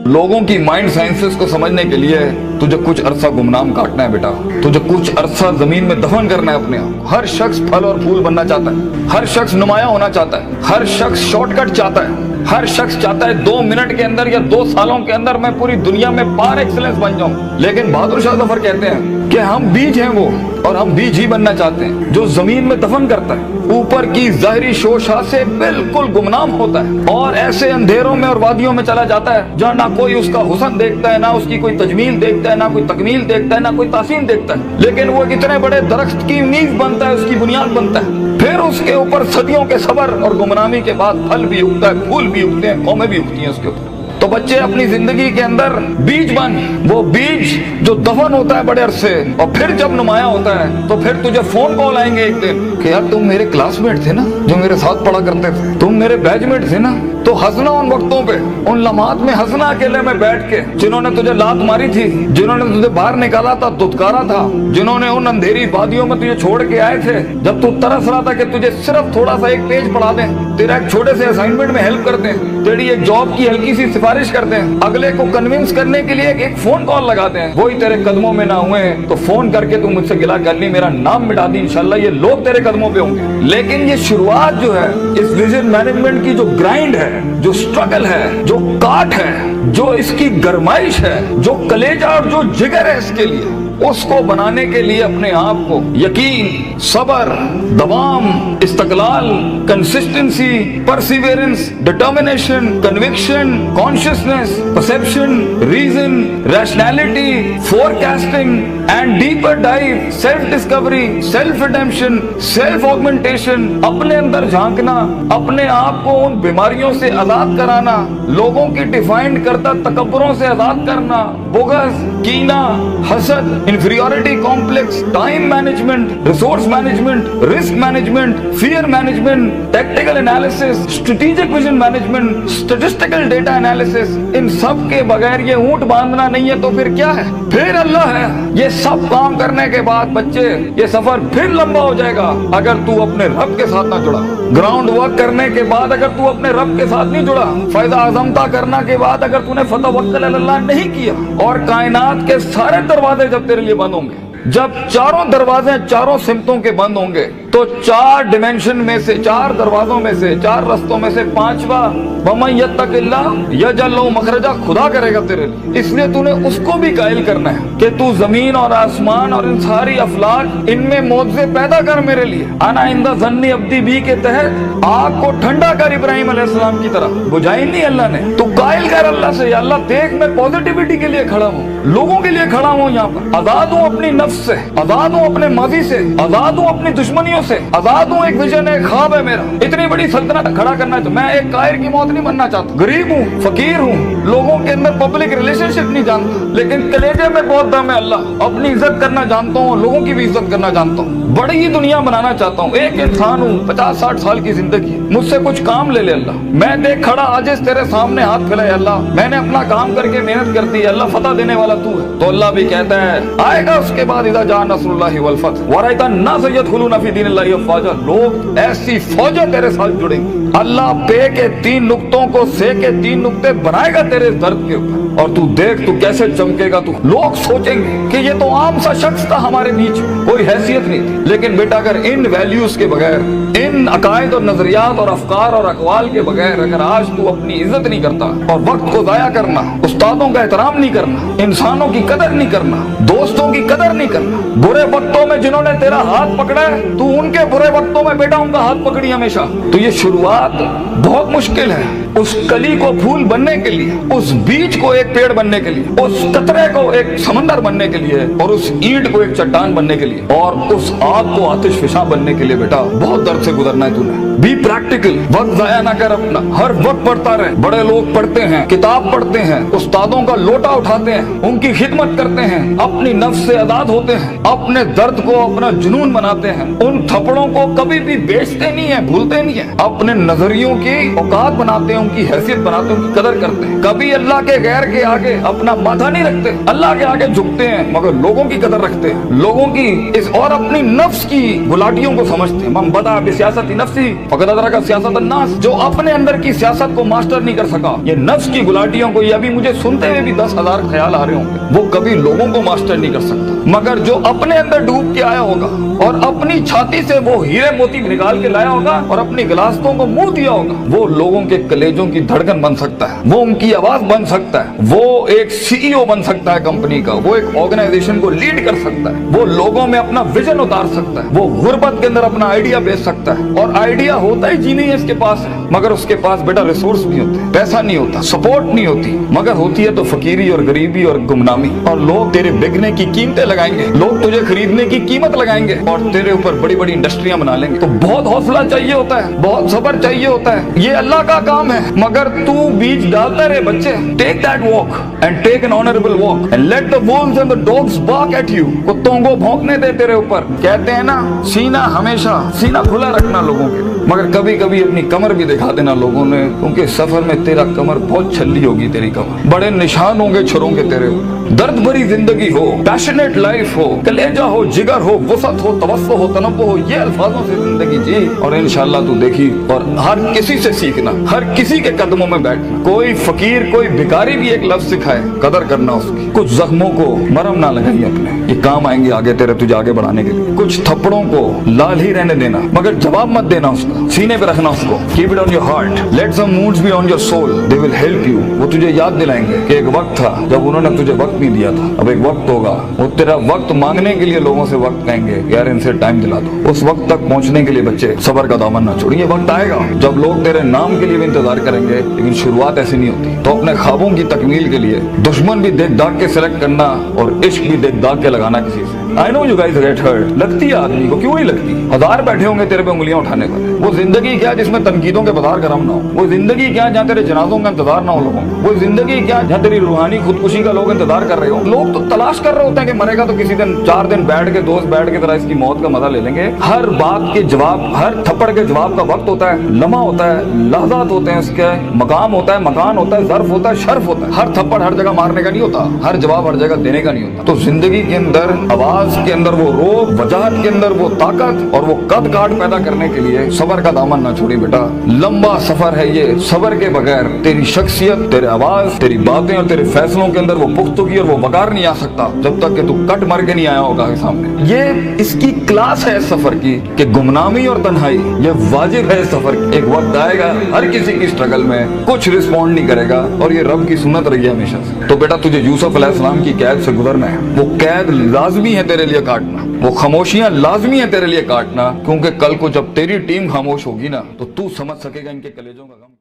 लोगों की mind sciences को समझने के लिए तुझे कुछ अरसा गुमनाम काटना है बेटा, तुझे कुछ अरसा जमीन में दफन करना है अपने आप। हर शख्स फल और फूल बनना चाहता है, हर शख्स नुमाया होना चाहता है, हर शख्स शॉर्टकट चाहता है, हर शख्स चाहता है 2 मिनट के अंदर या 2 सालों के अंदर मैं पूरी दुनिया में पार एक्सीलेंस बन जाऊं। लेकिन बहादुर शाह जफर कहते हैं कि हम बीज हैं वो, और हम बीज ही बनना चाहते हैं जो जमीन में दफन करता है, ऊपर की ज़ाहिरी शोशा से बिल्कुल गुमनाम होता है और ऐसे अंधेरों में और वादियों में चला जाता है जहाँ ना कोई उसका हुस्न देखता है, ना उसकी कोई तजमील देखता है, ना कोई तकमील देखता है, ना कोई तासीन देखता है। लेकिन वो इतने बड़े दरख्त की नींव बनता है, उसकी बुनियाद बनता है, फिर उसके ऊपर सदियों के सब्र और गुमनामी के बाद फल भी उगता है, फूल भी उगते हैं, कौमें भी उगती हैं उसके ऊपर। तो बच्चे अपनी जिंदगी के अंदर बीज बन, वो बीज जो दफन होता है बड़े अरसे और फिर जब नुमाया होता है तो फिर तुझे फोन कॉल आएंगे एक दिन कि यार तुम मेरे क्लासमेट थे ना, जो मेरे साथ पढ़ा करते थे, तुम मेरे बैचमेट थे ना। तो हंसना उन वक्तों पे, उन लम्हात में हंसना अकेले में बैठ के, जिन्होंने तुझे लात मारी थी, जिन्होंने तुझे बाहर निकाला था, दुत्कारा था, जिन्होंने उन अंधेरी वादियों में तुझे छोड़ के आए थे जब तू तरस रहा था कि तुझे सिर्फ थोड़ा सा एक पेज पढ़ा दें, तेरा एक छोटे से असाइनमेंट में हेल्प कर दें, तेरी एक जॉब की हल्की सी सिफारिश कर दें, अगले को कन्विंस करने के लिए एक फोन कॉल लगा दें, वही तेरे कदमों में ना हुए तो फोन करके तू मुझसे गिला कर ली, मेरा नाम मिटा दी, इंशाल्लाह ये लोग तेरे कदमों पे होंगे। लेकिन ये शुरुआत जो है इस विजन मैनेजमेंट की, जो ग्राइंड है, जो स्ट्रगल है, जो काट है, जो इसकी गरमाइश है, जो कलेजा और जो जिगर है इसके लिए, उसको बनाने के लिए अपने आप को यकीन, सबर, दवाम, इस्तकलाल, consistency, perseverance, determination, conviction, consciousness, perception, reason, rationality, forecasting and deeper dive, self discovery, self redemption, self augmentation, अपने अंदर झांकना, अपने आप को उन बीमारियों से आजाद कराना, लोगों की डिफाइंड करता तकब्बुरों से आजाद करना, बुग़्ज़, कीना, हसद, inferiority complex, time management, resource management, risk management, fear management, tactical analysis, strategic vision management, statistical data analysis, इन सब के बगैर ये ऊंट बांधना नहीं है तो फिर क्या है? फिर अल्लाह है। ये सब काम करने के बाद बच्चे ये सफर फिर लंबा हो जाएगा अगर तू अपने रब के साथ ना जुड़ा। ग्राउंड वर्क करने के बाद अगर तू अपने रब के साथ नहीं जुड़ा, फायदा आजमता करना के बाद अगर तूने फतवक्कुल अल्लाह नहीं किया, और कायनात के सारे दरवाजे जब तेरे लिए बंद होंगे, जब चारों दरवाजे चारों सिमतों के बंद होंगे, तो 4 डिमेंशन में से, 4 दरवाजों में से, 4 रस्तों में से 5वां वमन यत्तकिल्लाह यजअल लहू मखरजा खुदा करेगा तेरे लिए। इसलिए तूने उसको भी कायल करना है कि तू जमीन और आसमान और इन सारी अफलाक, इनमें मौजे पैदा कर मेरे लिए। अना इंदा ज़न्नी अब्दी बी के तहत आग को ठंडा कर इब्राहिम अलैहिस्सलाम की तरह, बुझाई नहीं अल्लाह ने। तू कायल कर अल्लाह से, अल्लाह देख मैं पॉजिटिविटी के लिए खड़ा हूँ, लोगों के लिए खड़ा हूँ, यहाँ पर आजाद हूँ अपनी नफ्स से, आजाद हूँ अपने माजी से, आजाद हूँ अपनी दुश्मनियों से, आजाद हूँ। एक विजन है, ख्वाब है मेरा, इतनी बड़ी सल्तनत खड़ा करना है। तो मैं एक कायर की मौत नहीं बनना चाहता। गरीब हूँ, फकीर हूँ, लोगों के अंदर पब्लिक रिलेशनशिप नहीं जानता, लेकिन कलेजे में बहुत दम है अल्लाह। अपनी इज्जत करना जानता हूँ, लोगों की भी इज्जत करना जानता हूँ, बड़ी ही दुनिया बनाना चाहता हूँ। एक इंसान हूँ, 50-60 साल की जिंदगी, मुझसे कुछ काम ले ले अल्लाह। मैं देख खड़ा आज तेरे सामने हाथ फैलाए अल्लाह, मैंने अपना काम करके मेहनत कर दी अल्लाह, फतह देने वाला तू है। तो अल्लाह भी कहता है आएगा उसके बाद इज़ा जा नस्रुल्लाहि वल फतह व रअयता अन्नास यदखुलूना फी दीनिल्लाहि अफ़वाजा, लोग ऐसी फौजें तेरे साथ जुड़ेंगे। अल्लाह पे के 3 नुक्तों को से के 3 नुक्ते बनाएगा तेरे दर्द के ऊपर, और तू देख तू कैसे चमकेगा। तू लोग सोचेंगे कि ये तो आम सा शख्स था, हमारे बीच कोई हैसियत नहीं थी। लेकिन बेटा अगर इन वैल्यूज के बगैर, इन अकायद और नजरियात और अफकार और अकवाल के बगैर अगर आज तू अपनी इज्जत नहीं करता, और वक्त को जाया करना, उस्तादों का एहतराम नहीं करना, इंसानों की कदर नहीं करना, दोस्तों की कदर नहीं करना, बुरे वक्तों में जिन्होंने तेरा हाथ पकड़ा है तू उनके बुरे वक्तों में बेटा उनका हाथ पकड़ी हमेशा, तो ये शुरुआत बहुत मुश्किल है। उस कली को फूल बनने के लिए, उस बीज को एक पेड़ बनने के लिए, उस कतरे को एक समंदर बनने के लिए, और उस ईंट को एक चट्टान बनने के लिए, और उस आग को आतिशफिशा बनने के लिए बेटा बहुत दर्द से गुजरना है तूने। बी प्रैक्टिकल, वक्त जाया ना कर अपना, हर वक्त पढ़ता रहे। बड़े लोग पढ़ते हैं, किताब पढ़ते हैं, उस्तादों का लोटा उठाते हैं, उनकी खिदमत करते हैं, अपनी नफ्स से आजाद होते हैं, अपने दर्द को अपना जुनून बनाते हैं, उन थप्पड़ों को कभी भी बेचते नहीं है, भूलते नहीं है, अपने नजरियों की औकात बनाते हैं, उनकी हैसियत बनाते हैं, उनकी कदर करते हैं। कभी अल्लाह के गैर के आगे अपना माथा नहीं रखते, अल्लाह के आगे झुकते हैं, मगर लोगों की कदर रखते हैं, लोगों की इस और अपनी नफ्स की गुलाटियों को समझते हैं। मन बदा बिसियासती नफ्सी फकद अदरक सियासत अन्नास, जो अपने अंदर की सियासत को मास्टर नहीं कर सका, ये नफ्स की गुलाटियों को, ये अभी मुझे सुनते हुए भी 10,000 ख्याल आ रहे होंगे, वो कभी लोगों को मास्टर नहीं कर सकता। मगर जो अपने अंदर डूब के आया होगा और अपनी छाती से वो हीरे मोती निकाल के लाया होगा और अपनी गिलासतों को मुंह दिया होगा, वो लोगों के कलेजों की धड़कन बन सकता है, वो उनकी आवाज बन सकता है, वो एक सीईओ बन सकता है कंपनी का, वो एक ऑर्गेनाइजेशन को लीड कर सकता है, वो लोगों में अपना विजन उतार सकता है, वो गुर्बत के अंदर अपना आइडिया बेच सकता है। और आइडिया होता ही जी नहीं है इसके पास है, मगर उसके पास बेटा रिसोर्स नहीं होते, पैसा नहीं होता, सपोर्ट नहीं होती, मगर होती है तो फकीरी और गरीबी और गुमनामी। और लोग तेरे बिकने की कीमतें लगाएंगे, लोग तुझे खरीदने की कीमत लगाएंगे और तेरे ऊपर बड़ी बड़ी इंडस्ट्रियां बना लेंगे। तो बहुत हौसला चाहिए होता है, बहुत सब्र चाहिए होता है, ये अल्लाह का काम है। मगर तू बीज डालता रहे बच्चे, take that walk and take an honourable walk and let the wolves and the dogs bark at you. कुत्तों को भौंकने दे तेरे ऊपर। कहते हैं ना, सीना हमेशा सीना खुला रखना लोगों के लिए, मगर कभी कभी अपनी कमर भी दिखा देना लोगों ने, क्योंकि सफर में तेरा कमर बहुत छल्ली होगी, तेरी कमर बड़े निशान होंगे छुरों के तेरे ऊपर। दर्द भरी जिंदगी हो, पैशनेट लाइफ हो, कलेजा हो, जिगर हो, वसत हो, तवस्सो हो, तनव्वु हो, ये अल्फाजों से जिंदगी जी और इंशाल्लाह तू देखी। और हर किसी से सीखना, हर किसी के कदमों में बैठना। कोई फकीर, कोई भिखारी भी एक लफ्ज सिखाए, कदर करना उसकी। कुछ जख्मों को मरहम ना लगाइए अपने, ये काम आएंगे आगे तेरे, तुझे आगे बढ़ाने के लिए। कुछ थप्पड़ों को लाल ही रहने देना, मगर जवाब मत देना उसका, सीने पे रखना उसको। Keep it on your heart, let some moods be on your soul, they will help you. वो तुझे याद दिलाएंगे कि एक वक्त था जब उन्होंने तुझे वक्त नहीं दिया था, अब एक वक्त होगा, वो तेरा वक्त मांगने के लिए लोगों से वक्त कहेंगे, यार इनसे टाइम दिला दो। उस वक्त तक पहुंचने के लिए बच्चे सब्र का दामन ना छोड़िए। वक्त आएगा जब लोग तेरे नाम के लिए भी इंतजार करेंगे, लेकिन शुरुआत ऐसी नहीं होती। तो अपने ख्वाबों की तकमील के लिए दुश्मन भी देख दाग के सिलेक्ट करना और इश्क भी देख दाग के लगाना किसी से। I know you guys get hurt, लगती है आदमी को, क्यों नहीं लगती? हजार बैठे होंगे तेरे पे उंगलियां उठाने पर। वो जिंदगी क्या जिसमें तनकीदों के बाजार गरम ना हो? वो जिंदगी क्या जहाँ तेरे जनाजों का इंतजार ना हो लोगों को? वो जिंदगी क्या जहाँ तेरी रूहानी खुदकुशी का लोग इंतजार कर रहे हो? लोग तो तलाश कर रहे होते हैं कि मरेगा तो किसी दिन 4 दिन बैठ के दोस्त बैठ के तरह इसकी मौत का मजा ले लेंगे। हर बात के जवाब, हर थप्पड़ के जवाब का वक्त होता है, लम्हा होता है, लहजात होते हैं, उसके मकाम होता है, मकान होता है, ज़र्फ होता है, शर्फ होता है। हर थप्पड़ हर जगह मारने का नहीं होता, हर जवाब हर जगह देने का नहीं होता। तो जिंदगी के अंदर आवाज के अंदर वो रोब, वजाहत के अंदर वो ताकत और वो कद काट पैदा करने के लिए सबर का दामन ना छोड़ी बेटा। लंबा सफर है ये, सबर के बगैर तेरी शख्सियत, तेरे आवाज, तेरी बातें और तेरे फैसलों के अंदर वो पुख्तगी और वो वकार नहीं आ सकता जब तक कि तू कट मर के नहीं आया होगा सामने। ये इसकी क्लास है सफर की कि गुमनामी और तन्हाई ये वाजिब है सफर की। एक वक्त आएगा हर किसी की स्ट्रगल में कुछ रिस्पॉन्ड नहीं करेगा और ये रब की सुन्नत रही है हमेशा से। तो बेटा तुझे यूसुफ अलैहिस्सलाम की कैद से गुजरना है, वो कैद लाजमी है तेरे लिए काटना, वो खामोशियां लाजमी है तेरे लिए काटना, क्योंकि कल को जब तेरी टीम खामोश होगी ना तो तू समझ सकेगा इनके कलेजों का गम।